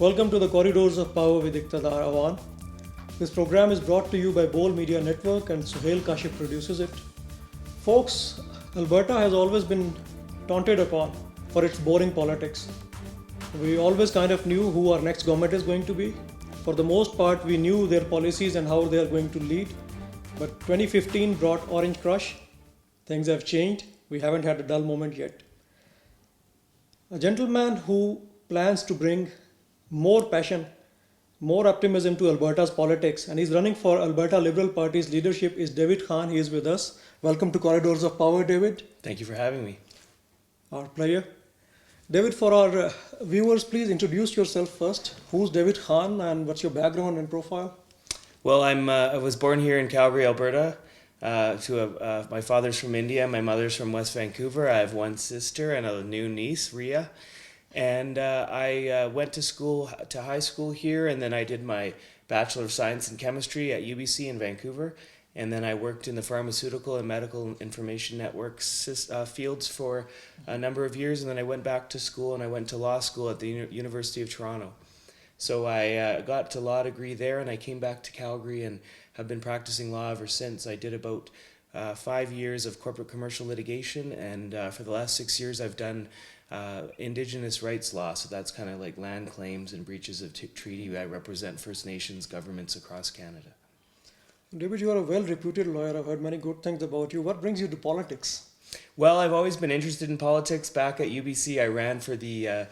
Welcome to the Corridors of Power with Iqtidar Awan. This program is brought to you by Bowl Media Network and Suhail Kashif produces it. Folks, Alberta has always been taunted upon for its boring politics. We always kind of knew who our next government is going to be. For the most part, we knew their policies and how they are going to lead. But 2015 brought Orange Crush. Things have changed. We haven't had a dull moment yet. A gentleman who plans to bring more passion, more optimism to Alberta's politics, and he's running for Alberta Liberal Party's leadership is David Khan. He is with us. Welcome to Corridors of Power, David. Thank you for having me. Our pleasure. David, for our viewers, please introduce yourself first. Who's David Khan and what's your background and profile? Well, I was born here in Calgary, Alberta. My father's from India, my mother's from West Vancouver. I have one sister and a new niece, Ria. And I went to high school here, and then I did my Bachelor of Science in Chemistry at UBC in Vancouver. And then I worked in the pharmaceutical and medical information networks fields for a number of years. And then I went back to school, and I went to law school at the University of Toronto. So I got a law degree there, and I came back to Calgary and have been practicing law ever since. I did about 5 years of corporate commercial litigation, and for the last 6 years I've done Indigenous rights law, so that's kind of like land claims and breaches of treaty. I represent First Nations governments across Canada. David, you are a well-reputed lawyer. I've heard many good things about you. What brings you to politics? Well, I've always been interested in politics. Back at UBC, I ran for a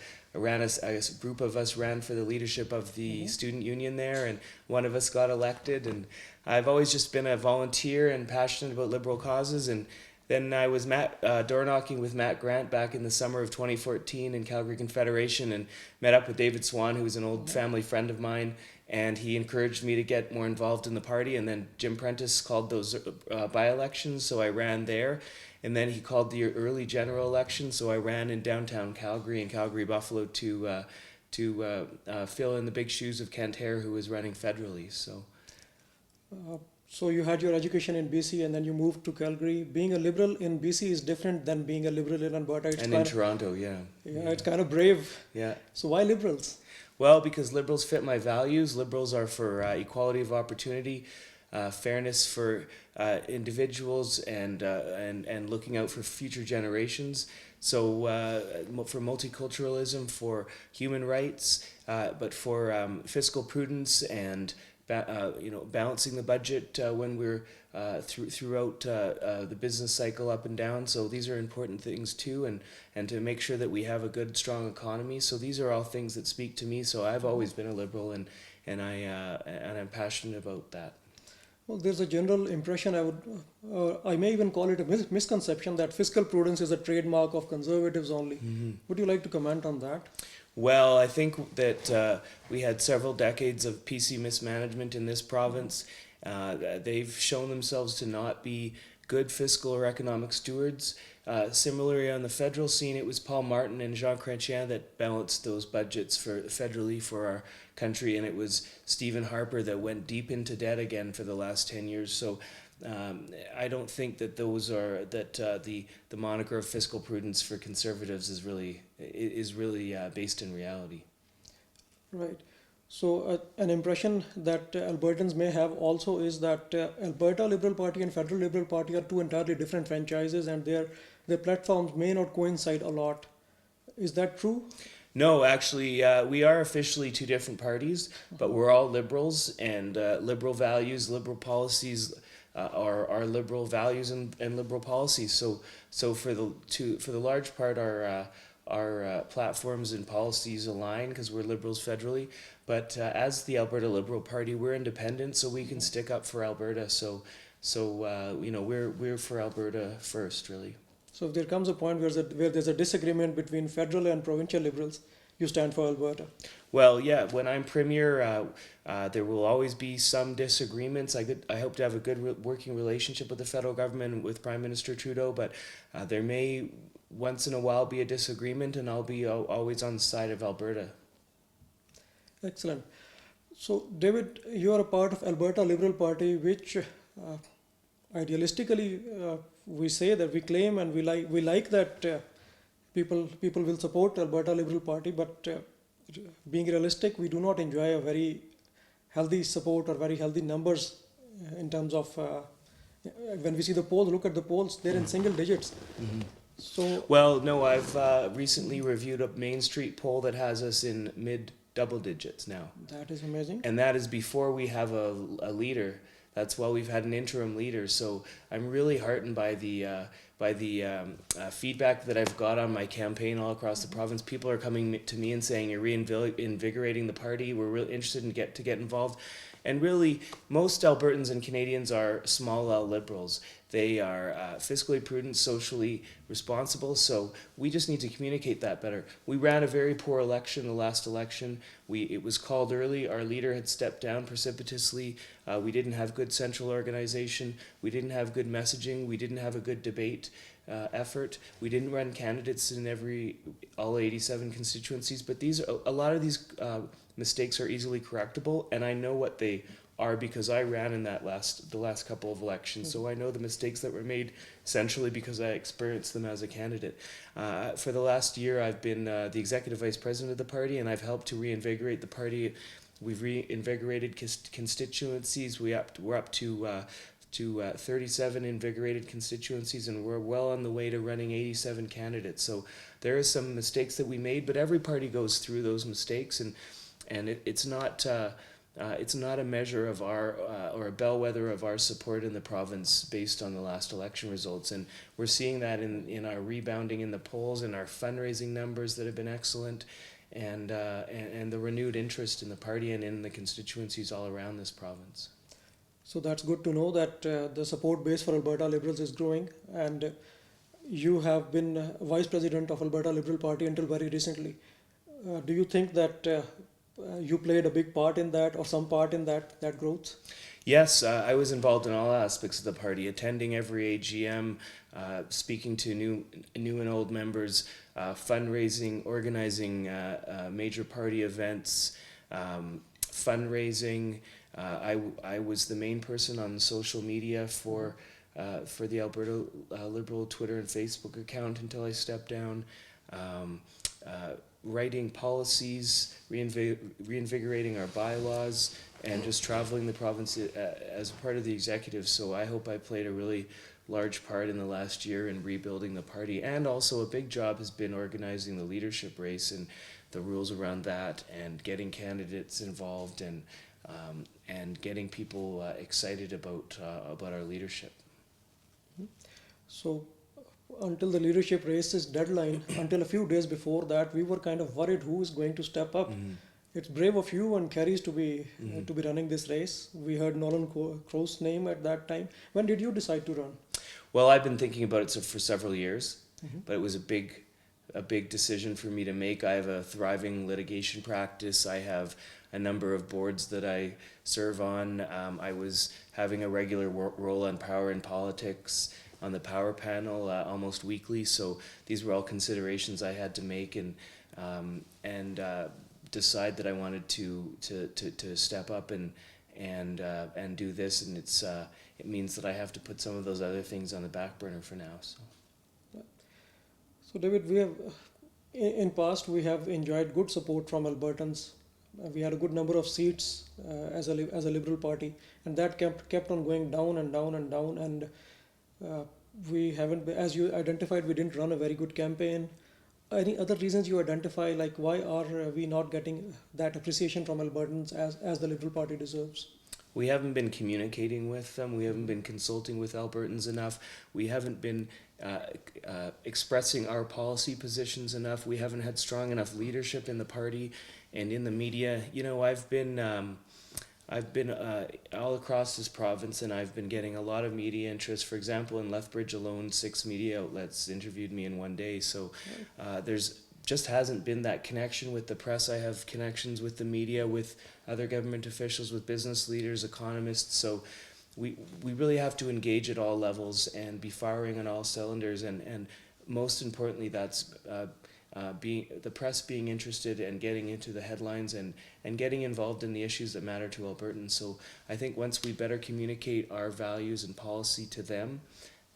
group of us ran for the leadership of the student union there, and one of us got elected. And I've always just been a volunteer and passionate about liberal causes. And then I was door knocking with Matt Grant back in the summer of 2014 in Calgary Confederation, and met up with David Swan, who was an old family friend of mine, and he encouraged me to get more involved in the party. And then Jim Prentice called those by-elections, so I ran there. And then he called the early general election, so I ran in downtown Calgary and Calgary Buffalo to fill in the big shoes of Kent Hare, who was running federally. So you had your education in BC and then you moved to Calgary. Being a liberal in BC is different than being a liberal in Alberta. And in Toronto, yeah. Yeah, it's kind of brave. Yeah. So why liberals? Well, because liberals fit my values. Liberals are for equality of opportunity, fairness for individuals, and looking out for future generations. So for multiculturalism, for human rights, but for fiscal prudence and balancing the budget when we're throughout the business cycle up and down. So these are important things too, and to make sure that we have a good, strong economy. So these are all things that speak to me. So I've always been a liberal, and I'm passionate about that. Well, there's a general impression, I may even call it a misconception, that fiscal prudence is a trademark of conservatives only. Mm-hmm. Would you like to comment on that? Well, I think that we had several decades of PC mismanagement in this province. They've shown themselves to not be good fiscal or economic stewards. Similarly, on the federal scene, it was Paul Martin and Jean Chrétien that balanced those budgets federally for our country, and it was Stephen Harper that went deep into debt again for the last 10 years. So I don't think that the moniker of fiscal prudence for conservatives is really based in reality. Right. So an impression that Albertans may have also is that Alberta Liberal Party and Federal Liberal Party are two entirely different franchises, and their platforms may not coincide a lot. Is that true? No, actually, we are officially two different parties, but we're all liberals, and liberal values, liberal policies are liberal values and liberal policies. So for the large part, our platforms and policies align because we're liberals federally. But as the Alberta Liberal Party, we're independent, so we can stick up for Alberta. So we're for Alberta first, really. So if there comes a point where there's a disagreement between federal and provincial liberals, you stand for Alberta? Well, yeah, when I'm Premier, there will always be some disagreements. I hope to have a good working relationship with the federal government and with Prime Minister Trudeau, but there may once in a while be a disagreement, and I'll be always on the side of Alberta. Excellent. So, David, you are a part of Alberta Liberal Party, which idealistically we say that we claim and we like that people will support Alberta Liberal Party, but being realistic, we do not enjoy a very healthy support or very healthy numbers in terms of when we see the polls, look at the polls, they're in single digits. So Well, no, I've recently reviewed a Main Street poll that has us in mid double digits now. that is amazing. And that is before we have a leader. That's while we've had an interim leader. So I'm really heartened by the feedback that I've got on my campaign all across the province. People are coming to me and saying, "You're reinvigorating the party. We're really interested in get involved." And really, most Albertans and Canadians are small L liberals. They are fiscally prudent, socially responsible. So we just need to communicate that better. We ran a very poor election, the last election. It was called early. Our leader had stepped down precipitously. We didn't have good central organization. We didn't have good messaging. We didn't have a good debate effort. We didn't run candidates in all 87 constituencies. But a lot of these mistakes are easily correctable, and I know what they are because I ran in the last couple of elections, so I know the mistakes that were made centrally because I experienced them as a candidate. For the last year, I've been the executive vice president of the party, and I've helped to reinvigorate the party. We've reinvigorated constituencies. We're up to 37 invigorated constituencies, and we're well on the way to running 87 candidates. So there are some mistakes that we made, but every party goes through those mistakes, and it's not a measure of or a bellwether of our support in the province based on the last election results. And we're seeing that in our rebounding in the polls and our fundraising numbers that have been excellent, and the renewed interest in the party and in the constituencies all around this province. So that's good to know that the support base for Alberta Liberals is growing, and you have been vice president of Alberta Liberal Party until very recently. Do you think that you played a big part in that, or some part in that growth? Yes, I was involved in all aspects of the party, attending every AGM, speaking to new and old members, fundraising, organizing major party events, fundraising. I was the main person on social media for the Alberta Liberal Twitter and Facebook account until I stepped down. Writing policies, reinvigorating our bylaws, and just traveling the province as part of the executive. So I hope I played a really large part in the last year in rebuilding the party. And also a big job has been organizing the leadership race and the rules around that, and getting candidates involved, and getting people excited about our leadership. So until the leadership race's deadline, until a few days before that, we were kind of worried who is going to step up. It's brave of you and Kerry's to be running this race. We heard Nolan Crow's name at that time. When did you decide to run? Well, I've been thinking about it for several years, but it was a big decision for me to make. I have a thriving litigation practice. I have a number of boards that I serve on. I was having a regular role on Power in Politics on the Power panel almost weekly. So these were all considerations I had to make and decide that I wanted to step up and do this. And it means that I have to put some of those other things on the back burner for now. So David, we have in past we have enjoyed good support from Albertans. We had a good number of seats as a Liberal Party, and that kept on going down and down and down. And we haven't, as you identified, we didn't run a very good campaign. Any other reasons you identify, like why are we not getting that appreciation from Albertans as the Liberal Party deserves? We haven't been communicating with them. We haven't been consulting with Albertans enough. We haven't been expressing our policy positions enough. We haven't had strong enough leadership in the party and in the media. You know, I've been all across this province, and I've been getting a lot of media interest. For example, in Lethbridge alone, 6 media outlets interviewed me in one day. So there's just hasn't been that connection with the press. I have connections with the media, with other government officials, with business leaders, economists. So we really have to engage at all levels and be firing on all cylinders. And most importantly, that's the press being interested and getting into the headlines and getting involved in the issues that matter to Albertans. So I think once we better communicate our values and policy to them,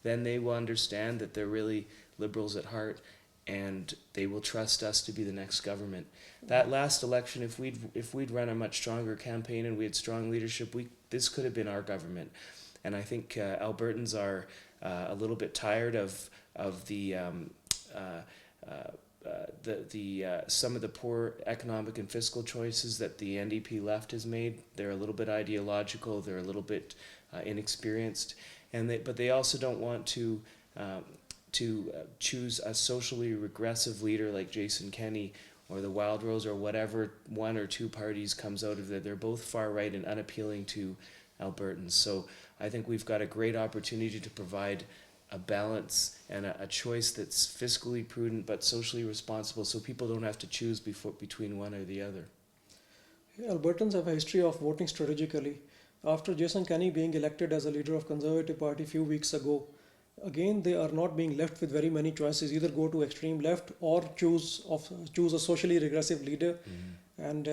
then they will understand that they're really Liberals at heart, and they will trust us to be the next government. That last election, if we'd run a much stronger campaign and we had strong leadership, this could have been our government. And I think Albertans are a little bit tired of the some of the poor economic and fiscal choices that the NDP left has made. They're a little bit ideological. They're a little bit inexperienced, but they also don't want to choose a socially regressive leader like Jason Kenney or the Wildrose or whatever one or two parties comes out of there. They're both far right and unappealing to Albertans. So I think we've got a great opportunity to provide a balance and a choice that's fiscally prudent but socially responsible, so people don't have to choose between one or the other. Albertans have a history of voting strategically. After Jason Kenney being elected as a leader of Conservative Party a few weeks ago, again they are not being left with very many choices. Either go to extreme left or choose a socially regressive leader, and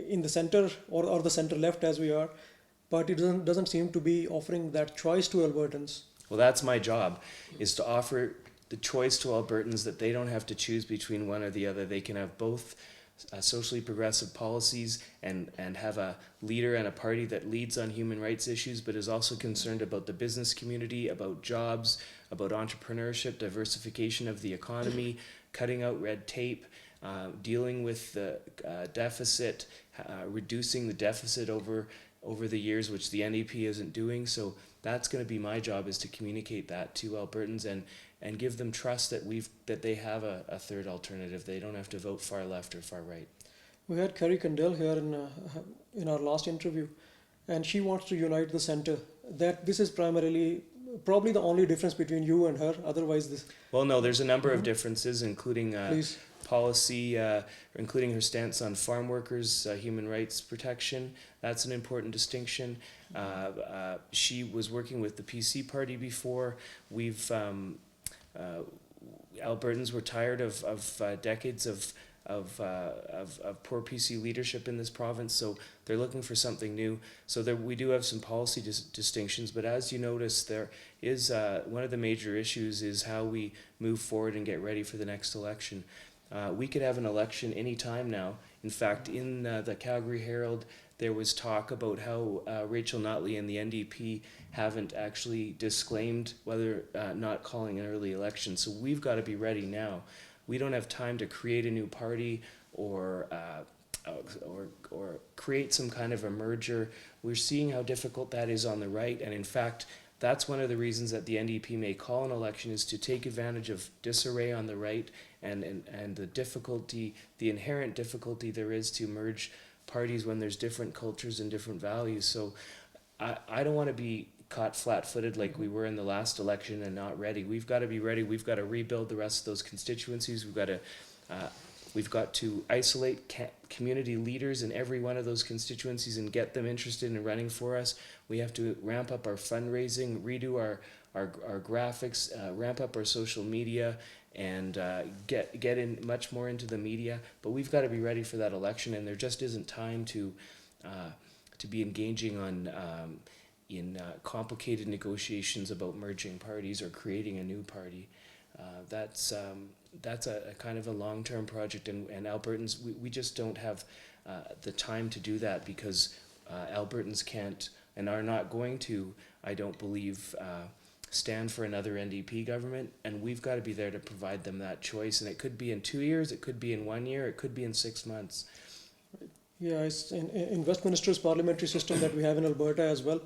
in the center or the center left as we are, party doesn't seem to be offering that choice to Albertans. Well, that's my job, is to offer the choice to Albertans that they don't have to choose between one or the other. They can have both socially progressive policies and have a leader and a party that leads on human rights issues, but is also concerned about the business community, about jobs, about entrepreneurship, diversification of the economy, cutting out red tape, dealing with the deficit, reducing the deficit over the years, which the NDP isn't doing. So that's going to be my job, is to communicate that to Albertans and give them trust that they have a third alternative. They don't have to vote far left or far right. We had Kerry Condell here in our last interview, and she wants to unite the centre. That this is probably the only difference between you and her. Otherwise, this. Well, no, there's a number of differences, including Please. policy, including her stance on farm workers' human rights protection. That's an important distinction. She was working with the PC party before. Albertans were tired of decades of poor PC leadership in this province, so they're looking for something new. So we do have some policy distinctions, but as you notice, there is one of the major issues is how we move forward and get ready for the next election. We could have an election any time now. In fact, in the Calgary Herald, there was talk about how Rachel Notley and the NDP haven't actually disclaimed whether not calling an early election. So we've got to be ready now. We don't have time to create a new party or create some kind of a merger. We're seeing how difficult that is on the right, and in fact, that's one of the reasons that the NDP may call an election, is to take advantage of disarray on the right and the inherent difficulty there is to merge parties when there's different cultures and different values. So I don't want to be caught flat-footed like we were in the last election and not ready. We've got to be ready. We've got to rebuild the rest of those constituencies. We've got to isolate community leaders in every one of those constituencies and get them interested in running for us. We have to ramp up our fundraising, redo our graphics, ramp up our social media, and get in much more into the media. But we've got to be ready for that election, and there just isn't time to be engaging in complicated negotiations about merging parties or creating a new party. That's a kind of a long-term project, and Albertans, we just don't have the time to do that, because Albertans can't and are not going to, I don't believe, stand for another NDP government, and we've got to be there to provide them that choice. And it could be in 2 years, it could be in 1 year, it could be in 6 months. Yeah, it's in Westminster's parliamentary system that we have in Alberta as well.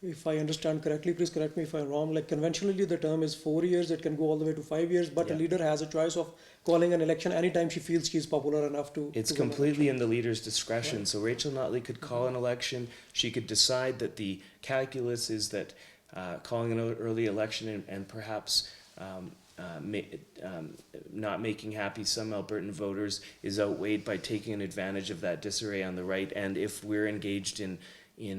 If I understand correctly, please correct me if I'm wrong, like conventionally the term is 4 years, it can go all the way to 5 years, but a leader has a choice of calling an election anytime she feels she's popular enough to. It's completely in the leader's discretion. Right. So Rachel Notley could call an election. She could decide that the calculus is that calling an early election and perhaps not making happy some Albertan voters is outweighed by taking advantage of that disarray on the right. And if we're engaged in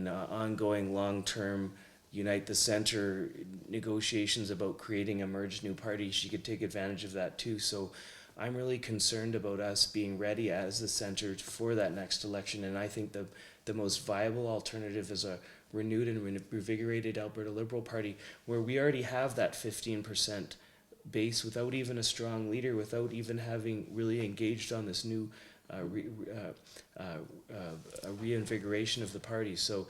ongoing long-term Unite the Centre negotiations about creating a merged new party, she could take advantage of that too. So I'm really concerned about us being ready as the centre for that next election, and I think the most viable alternative is a renewed and revigorated Alberta Liberal Party, where we already have that 15% base without even a strong leader, without even having really engaged on this new reinvigoration of the party. So,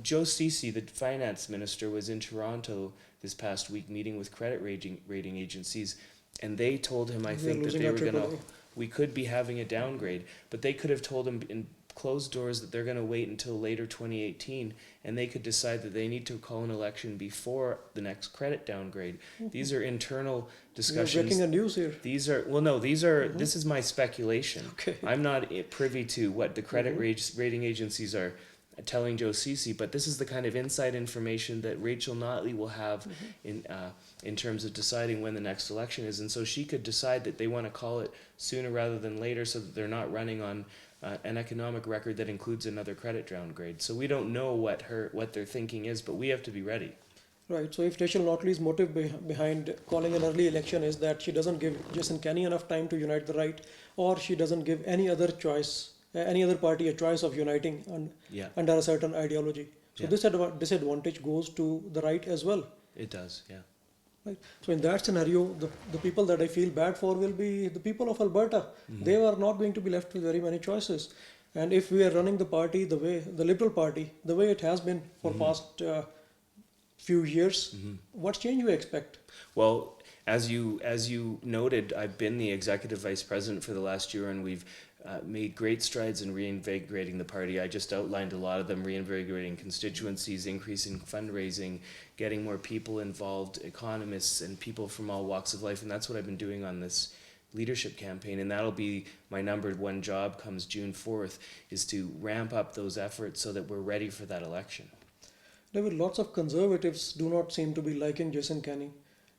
Joe Ceci, the finance minister, was in Toronto this past week meeting with credit rating agencies, and they told him, I We are think, that losing they our were going to, AAA. we could be having a downgrade, but they could have told him in closed doors that they're going to wait until later 2018, and they could decide that they need to call an election before the next credit downgrade. These are internal We are discussions. breaking a news here. These are, well, no, these are, this is my speculation. Okay. I'm not privy to what the credit rating agencies are telling Joe Ceci, but this is the kind of inside information that Rachel Notley will have in terms of deciding when the next election is. And so she could decide that they want to call it sooner rather than later, so that they're not running on an economic record that includes another credit downgrade. So we don't know what their thinking is, but we have to be ready. Right. So if Rachel Notley's motive behind calling an early election is that she doesn't give Jason Kenney enough time to unite the right, or she doesn't give any other party a choice of uniting under a certain ideology. So this disadvantage goes to the right as well. It does, yeah. Right. So in that scenario, the people that I feel bad for will be the people of Alberta. They are not going to be left with very many choices. And if we are running the party the Liberal Party, the way it has been for past few years, what change you expect? Well, as you noted, I've been the executive vice president for the last year, and we've made great strides in reinvigorating the party. I just outlined a lot of them: reinvigorating constituencies, increasing fundraising, getting more people involved, economists and people from all walks of life. And that's what I've been doing on this leadership campaign, and that'll be my number one job comes June 4th, is to ramp up those efforts so that we're ready for that election. David, lots of conservatives do not seem to be liking Jason Kenney,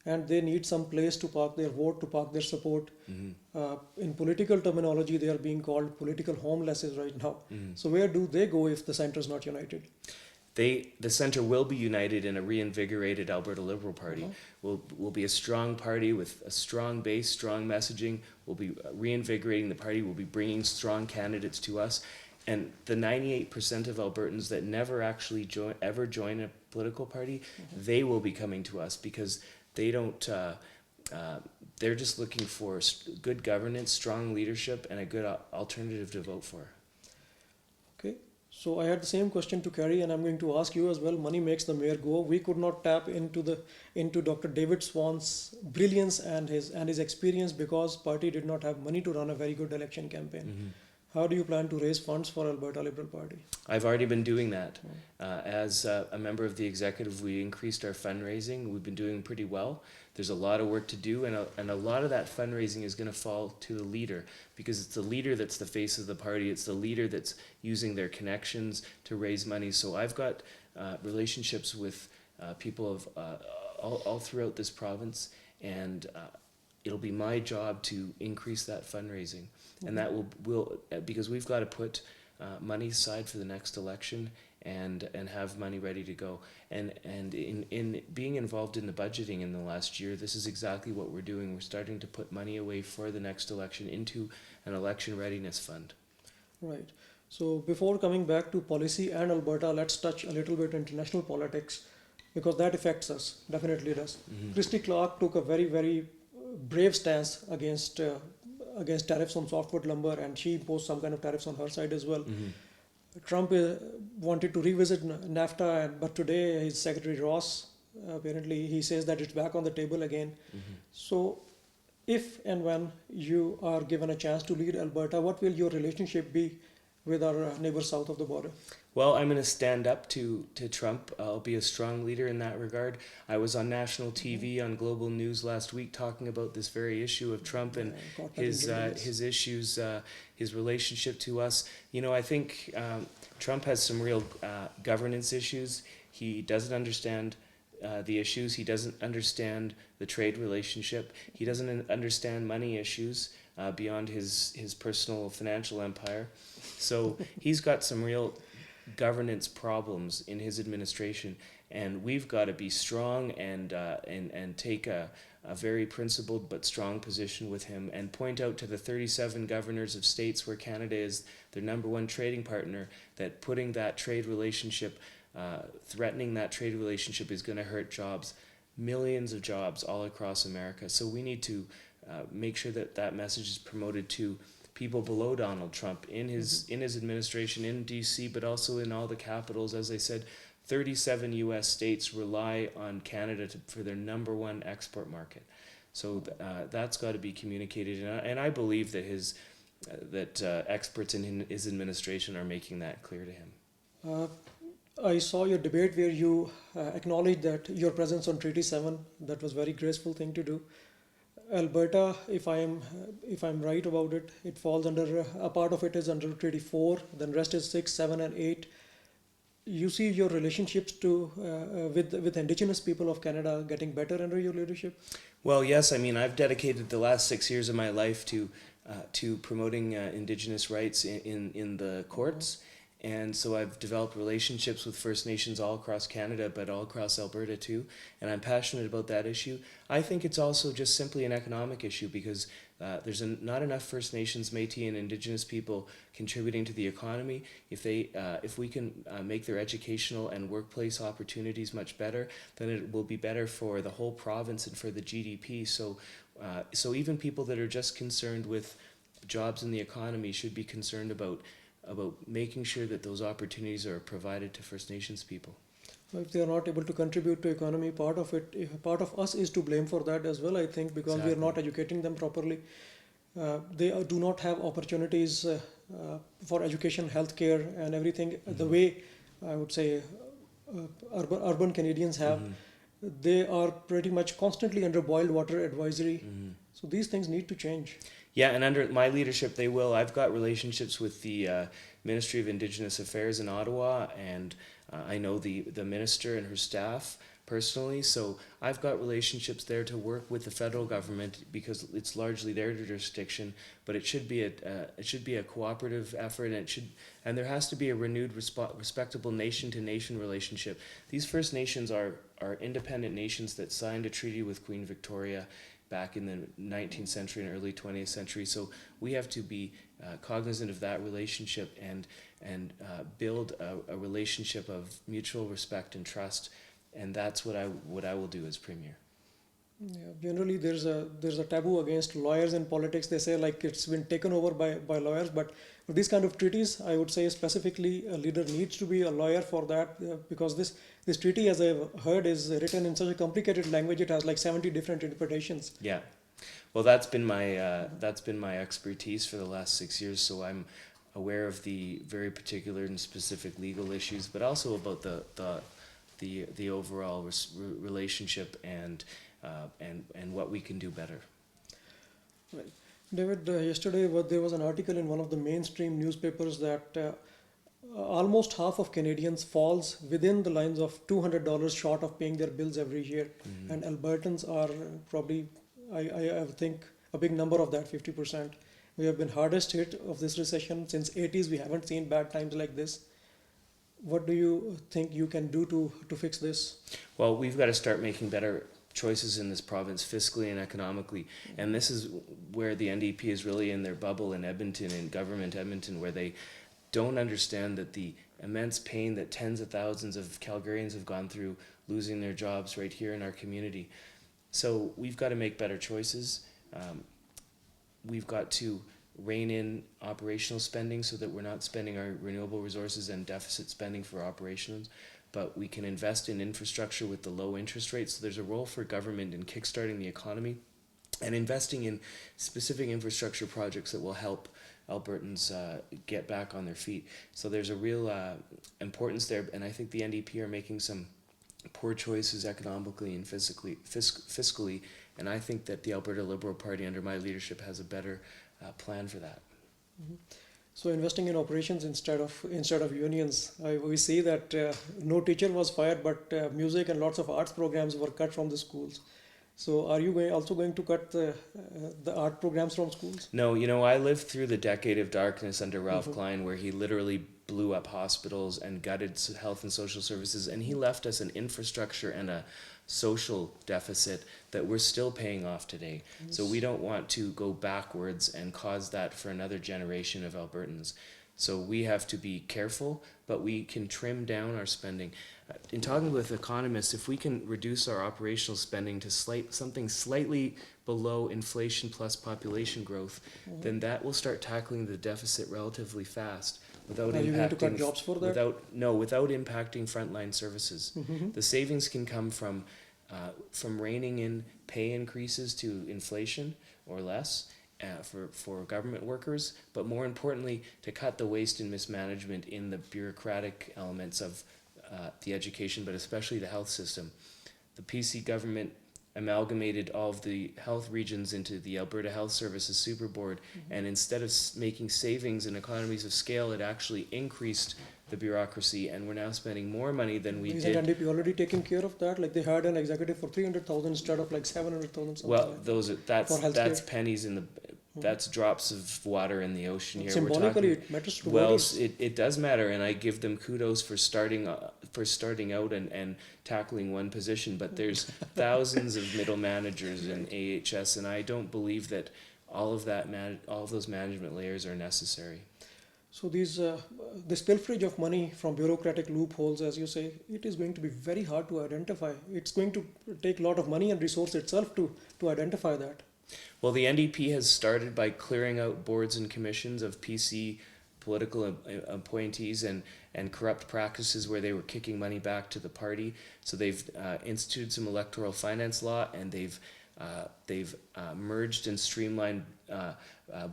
and they need some place to park their vote, to park their support. In political terminology, they are being called political homelesses right now. So where do they go if the centre is not united? The centre will be united in a reinvigorated Alberta Liberal Party. We'll be a strong party with a strong base, strong messaging. We'll be reinvigorating the party. We'll be bringing strong candidates to us. And the 98% of Albertans that never actually ever join a political party, they will be coming to us because they don't. They're just looking for good governance, strong leadership, and a good alternative to vote for. Okay. So I had the same question to Carrie, and I'm going to ask you as well. Money makes the mayor go. We could not tap into Dr. David Swan's brilliance and his experience because party did not have money to run a very good election campaign. How do you plan to raise funds for Alberta Liberal Party? I've already been doing that. As a member of the executive, we increased our fundraising. We've been doing pretty well. There's a lot of work to do, and a lot of that fundraising is going to fall to the leader, because it's the leader that's the face of the party. It's the leader that's using their connections to raise money. So I've got relationships with people of all throughout this province, and it'll be my job to increase that fundraising. And that will because we've got to put money aside for the next election and have money ready to go. And in being involved in the budgeting in the last year, this is exactly what we're doing. We're starting to put money away for the next election into an election readiness fund. Right. So before coming back to policy and Alberta, let's touch a little bit international politics, because that affects us, definitely does. Christy Clark took a very, very brave stance against tariffs on softwood lumber, and she imposed some kind of tariffs on her side as well. Trump wanted to revisit NAFTA, but today his Secretary Ross, apparently he says that it's back on the table again. So if and when you are given a chance to lead Alberta, what will your relationship be with our neighbors south of the border? Well, I'm going to stand up to Trump. I'll be a strong leader in that regard. I was on national TV on Global News last week talking about this very issue of Trump and his issues, his relationship to us. I think Trump has some real governance issues. He doesn't understand the issues. He doesn't understand the trade relationship. He doesn't understand money issues beyond his personal financial empire. So he's got some real governance problems in his administration, and we've got to be strong and take a very principled but strong position with him, and point out to the 37 governors of states where Canada is their number one trading partner that putting that trade relationship, threatening that trade relationship is going to hurt jobs. millions of jobs all across America. So we need to make sure that that message is promoted to people below Donald Trump in his administration in D.C., but also in all the capitals. As I said, 37 U.S. states rely on Canada for their number one export market. So that's got to be communicated, and I believe that experts in his administration are making that clear to him. I saw your debate where you acknowledged that your presence on Treaty 7, that was a very graceful thing to do. Alberta, if I'm right about it, it falls under, a part of it is under Treaty 4, then rest is 6, 7 and 8. You see your relationships with Indigenous people of Canada getting better under your leadership? Well, yes. I mean, I've dedicated the last 6 years of my life to promoting Indigenous rights in the courts. And so I've developed relationships with First Nations all across Canada, but all across Alberta too. And I'm passionate about that issue. I think it's also just simply an economic issue because there's not enough First Nations, Métis, and Indigenous people contributing to the economy. If we can make their educational and workplace opportunities much better, then it will be better for the whole province and for the GDP. So even people that are just concerned with jobs in the economy should be concerned about making sure that those opportunities are provided to First Nations people. If they are not able to contribute to economy, part of us is to blame for that as well, I think, because we are not educating them properly. They do not have opportunities for education, healthcare, and everything the way I would say urban Canadians have. They are pretty much constantly under boiled water advisory. So these things need to change. Yeah, and under my leadership, they will. I've got relationships with the Ministry of Indigenous Affairs in Ottawa, and I know the minister and her staff personally. So I've got relationships there to work with the federal government because it's largely their jurisdiction. But it should be a cooperative effort, and there has to be a renewed, respectable nation-to-nation relationship. These First Nations are independent nations that signed a treaty with Queen Victoria back in the 19th century and early 20th century. So we have to be cognizant of that relationship and build a relationship of mutual respect and trust. And that's what I will do as Premier. Yeah, generally there's a taboo against lawyers in politics. They say like it's been taken over by lawyers, but for these kind of treaties, I would say specifically a leader needs to be a lawyer for that because this treaty, as I've heard, is written in such a complicated language. It has like 70 different interpretations. Yeah, well, that's been my expertise for the last 6 years. So I'm aware of the very particular and specific legal issues, but also about the overall relationship and what we can do better. Right. David, yesterday there was an article in one of the mainstream newspapers that almost half of Canadians falls within the lines of $200 short of paying their bills every year. And Albertans are probably, I think, a big number of that, 50%. We have been hardest hit of this recession since 80s. We haven't seen bad times like this. What do you think you can do to fix this? Well, we've got to start making better choices in this province fiscally and economically, and this is where the NDP is really in their bubble in Edmonton, in government Edmonton, where they don't understand that the immense pain that tens of thousands of Calgarians have gone through losing their jobs right here in our community. So we've got to make better choices. We've got to rein in operational spending so that we're not spending our renewable resources and deficit spending for operations, but we can invest in infrastructure with the low interest rates. So there's a role for government in kickstarting the economy and investing in specific infrastructure projects that will help Albertans get back on their feet. So there's a real importance there, and I think the NDP are making some poor choices economically and fiscally, and I think that the Alberta Liberal Party under my leadership has a better plan for that. So investing in operations instead of unions. We see that no teacher was fired, but music and lots of arts programs were cut from the schools. So are you also going to cut the art programs from schools? No, I lived through the decade of darkness under Ralph Klein, where he literally blew up hospitals and gutted health and social services, and he left us an infrastructure and a social deficit that we're still paying off today. Yes. So we don't want to go backwards and cause that for another generation of Albertans. So we have to be careful, but we can trim down our spending. In talking with economists, if we can reduce our operational spending to something slightly below inflation plus population growth, then that will start tackling the deficit relatively fast without Are you going to cut impacting jobs for that? without impacting frontline services. The savings can come from reining in pay increases to inflation or less for government workers, but more importantly, to cut the waste and mismanagement in the bureaucratic elements of the education, but especially the health system. The PC government amalgamated all of the health regions into the Alberta Health Services Super Board, and instead of making savings and economies of scale, it actually increased the bureaucracy, and we're now spending more money than we Isn't did. NDP already taking care of that? Like they hired an executive for 300,000 instead of like 700,000 something. Well, like those that's for healthcare. that's pennies in the that's drops of water in the ocean here. We're Symbolically, talking, it matters to well, voters. it does matter, and I give them kudos for starting out and tackling one position. But there's thousands of middle managers in AHS, and I don't believe that all of those management layers are necessary. So this pilferage of money from bureaucratic loopholes, as you say, it is going to be very hard to identify. It's going to take a lot of money and resource itself to identify that. Well, the NDP has started by clearing out boards and commissions of PC political appointees and corrupt practices where they were kicking money back to the party. So they've instituted some electoral finance law, and they've merged and streamlined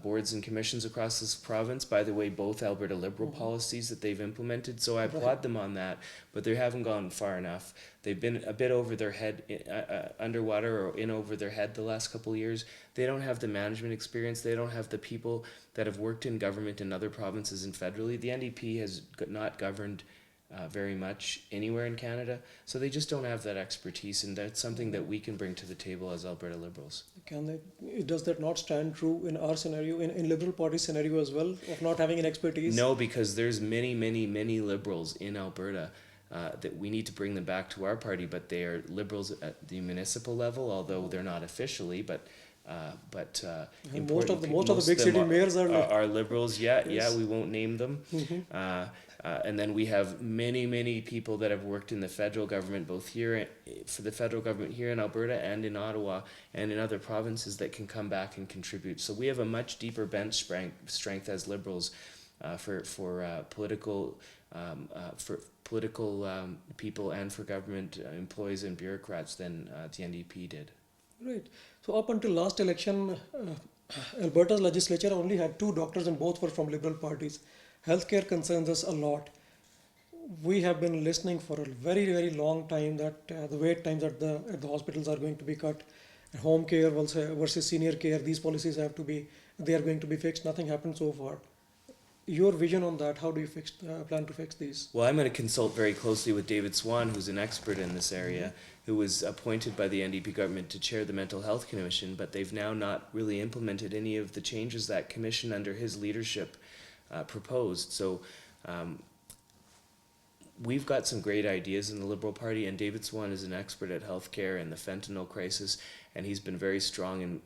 boards and commissions across this province. By the way, both Alberta Liberal policies that they've implemented, so I applaud them on that, but they haven't gone far enough. They've been a bit over their head, underwater or in over their head the last couple of years. They don't have the management experience. They don't have the people that have worked in government in other provinces and federally. The NDP has not governed very much anywhere in Canada, so they just don't have that expertise, and that's something that we can bring to the table as Alberta Liberals. Does that not stand true in our scenario, in Liberal Party scenario as well, of not having an expertise? No, because there's many Liberals in Alberta that we need to bring them back to our party, but they are Liberals at the municipal level, although they're not officially, but most of the big city mayors are Liberals. Yes. We won't name them. And then we have many people that have worked in the federal government, both here for the federal government here in Alberta and in Ottawa and in other provinces, that can come back and contribute. So we have a much deeper bench strength as Liberals for political people and for government employees and bureaucrats than the NDP did. Right. So up until last election, Alberta's legislature only had 2 doctors, and both were from Liberal parties. Healthcare concerns us a lot. We have been listening for a very long time that the wait times at the hospitals are going to be cut. Home care versus senior care, these policies are going to be fixed. Nothing happened so far. Your vision on that, how do you plan to fix these? Well, I'm going to consult very closely with David Swan, who's an expert in this area, who was appointed by the NDP government to chair the Mental Health Commission, but they've now not really implemented any of the changes that commission under his leadership proposed. So we've got some great ideas in the Liberal Party, and David Swan is an expert at healthcare and the fentanyl crisis, and he's been very strong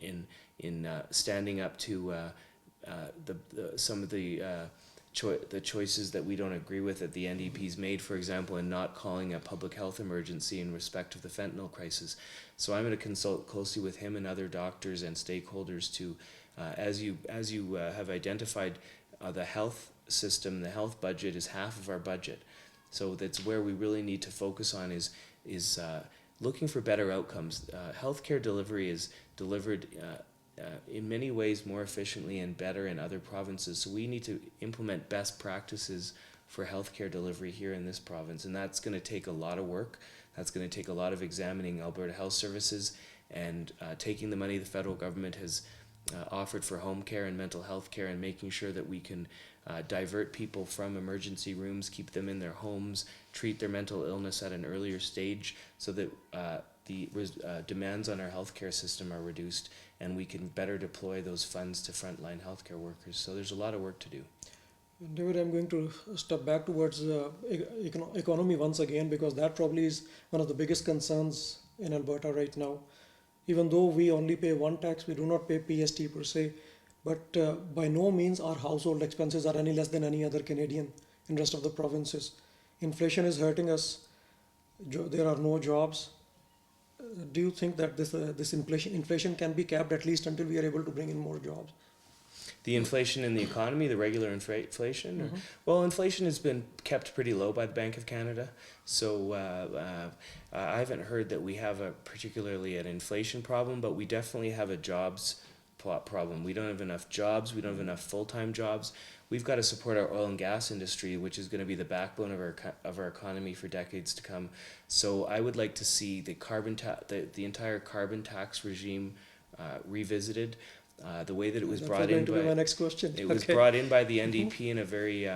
in standing up to some of the choices that we don't agree with that the NDP's made, for example, in not calling a public health emergency in respect of the fentanyl crisis. So I'm going to consult closely with him and other doctors and stakeholders to, as you have identified, the health system, the health budget is half of our budget. So that's where we really need to focus on is looking for better outcomes. Healthcare delivery is delivered in many ways more efficiently and better in other provinces. So we need to implement best practices for healthcare delivery here in this province, and that's going to take a lot of work. That's going to take a lot of examining Alberta Health Services and taking the money the federal government has offered for home care and mental health care, and making sure that we can divert people from emergency rooms, keep them in their homes, treat their mental illness at an earlier stage, so that the demands on our healthcare system are reduced, and we can better deploy those funds to frontline healthcare workers. So there's a lot of work to do. David, I'm going to step back towards economy once again, because that probably is one of the biggest concerns in Alberta right now. Even though we only pay one tax, we do not pay PST per se. but by no means our household expenses are any less than any other Canadian in rest of the provinces. Inflation is hurting us. There are no jobs. Do you think that this inflation can be capped at least until we are able to bring in more jobs? The inflation in the economy, the regular inflation? Mm-hmm. Well, inflation has been kept pretty low by the Bank of Canada. So I haven't heard that we have particularly an inflation problem, but we definitely have a jobs problem. We don't have enough jobs. We don't have enough full-time jobs. We've got to support our oil and gas industry, which is going to be the backbone of our economy for decades to come. So I would like to see the entire carbon tax regime revisited. The way that it was That's brought going in to be my by next question. it was Okay. brought in by the NDP in a very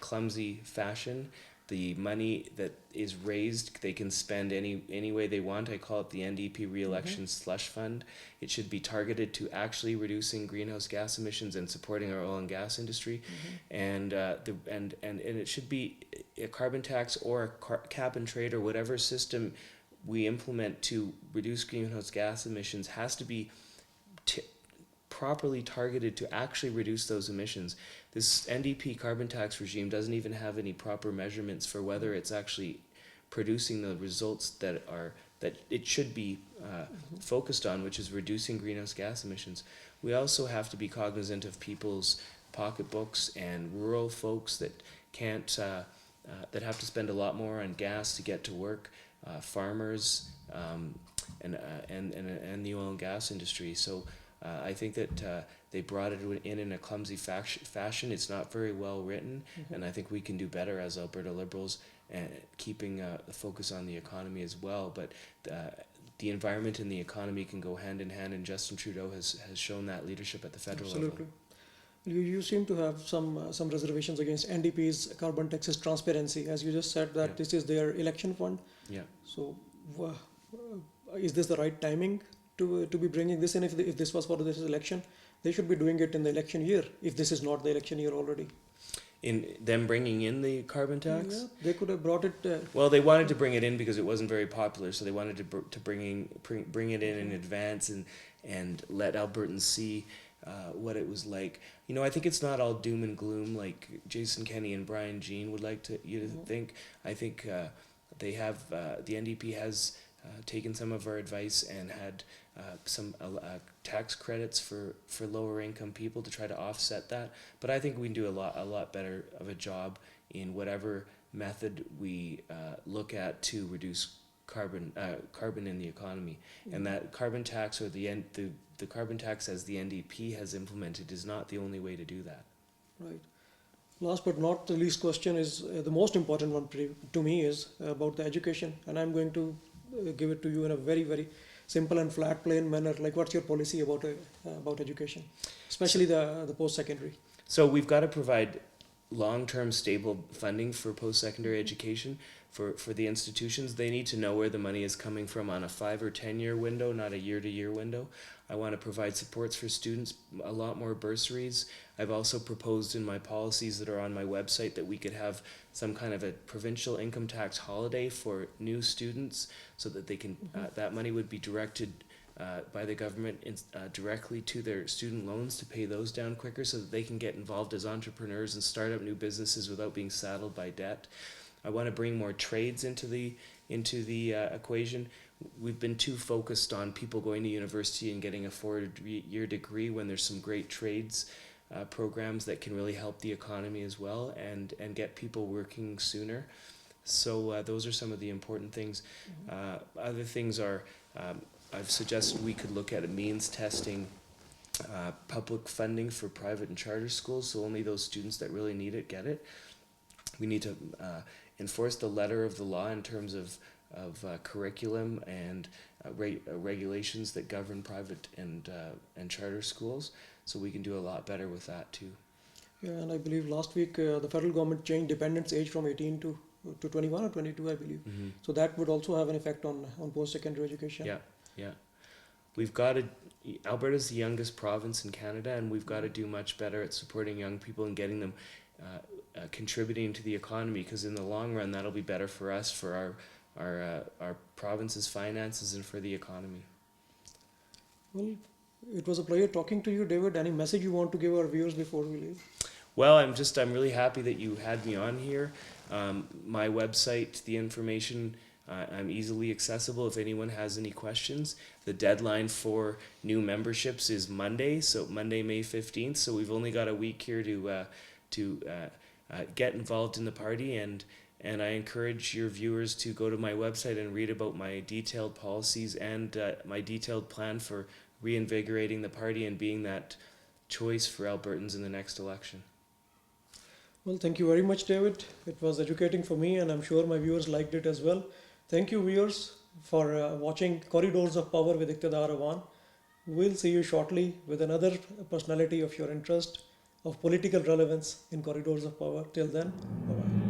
clumsy fashion. The money that is raised, they can spend any way they want. I call it the NDP re-election slush fund. It should be targeted to actually reducing greenhouse gas emissions and supporting our oil and gas industry, and it should be a carbon tax or a cap and trade or whatever system we implement to reduce greenhouse gas emissions has to be properly targeted to actually reduce those emissions. This NDP carbon tax regime doesn't even have any proper measurements for whether it's actually producing the results that it should be focused on, which is reducing greenhouse gas emissions. We also have to be cognizant of people's pocketbooks and rural folks that can't that have to spend a lot more on gas to get to work, farmers, and the oil and gas industry. So I think that they brought it in a clumsy fashion. It's not very well written, and I think we can do better as Alberta Liberals, and keeping the focus on the economy as well. But the environment and the economy can go hand in hand, and Justin Trudeau has shown that leadership at the federal Absolutely. level. You seem to have some reservations against NDP's carbon taxes transparency, as you just said that this is their election fund. Yeah. So, is this the right timing to be bringing this in? If this was for this election, they should be doing it in the election year. If this is not the election year already, In them bringing in the carbon tax? yeah, they could have brought it. Well, they wanted to bring it in because it wasn't very popular, so they wanted to bring it in advance and let Albertans see what it was like. You know, I think it's not all doom and gloom like Jason Kenney and Brian Jean would like you to think. I think they have the NDP has taken some of our advice and had some tax credits for lower income people to try to offset that. But I think we can do a lot better of a job in whatever method we look at to reduce carbon in the economy. And that carbon tax or the carbon tax as the NDP has implemented is not the only way to do that. Right. Last but not the least question is the most important one to me is about the education, and I'm going to give it to you in a very, very simple and flat, plain manner. Like, what's your policy about education, especially the post-secondary? So we've got to provide long-term stable funding for post-secondary education for the institutions. They need to know where the money is coming from on a 5 or 10 year window, not a year-to-year window. I want to provide supports for students, a lot more bursaries. I've also proposed in my policies that are on my website that we could have some kind of a provincial income tax holiday for new students so that they can that money would be directed by the government directly to their student loans to pay those down quicker so that they can get involved as entrepreneurs and start up new businesses without being saddled by debt. I want to bring more trades into the equation. We've been too focused on people going to university and getting a 4-year degree when there's some great trades programs that can really help the economy as well and get people working sooner. So those are some of the important things. Other things are I've suggested we could look at a means testing public funding for private and charter schools, so only those students that really need it get it. We need to enforce the letter of the law in terms of curriculum and regulations that govern private and charter schools, so we can do a lot better with that too. Yeah, and I believe last week the federal government changed dependence age from 18 to 21 or 22, I believe. Mm-hmm. So that would also have an effect on post-secondary education. Yeah. We've got to. Alberta's the youngest province in Canada, and we've got to do much better at supporting young people and getting them contributing to the economy. Because in the long run, that'll be better for us, for our province's finances, and for the economy. Well, It was a pleasure talking to you, David. Any message you want to give our viewers before we leave? Well, I'm really happy that you had me on here. My website, the information, I'm easily accessible if anyone has any questions. The deadline for new memberships is Monday, so Monday, May 15th. So we've only got a week here to get involved in the party, and I encourage your viewers to go to my website and read about my detailed policies and my detailed plan for reinvigorating the party and being that choice for Albertans in the next election. Well, thank you very much, David. It was educating for me, and I'm sure my viewers liked it as well. Thank you, viewers, for watching Corridors of Power with Iqtidar Awan. We'll see you shortly with another personality of your interest, of political relevance in Corridors of Power. Till then, bye-bye.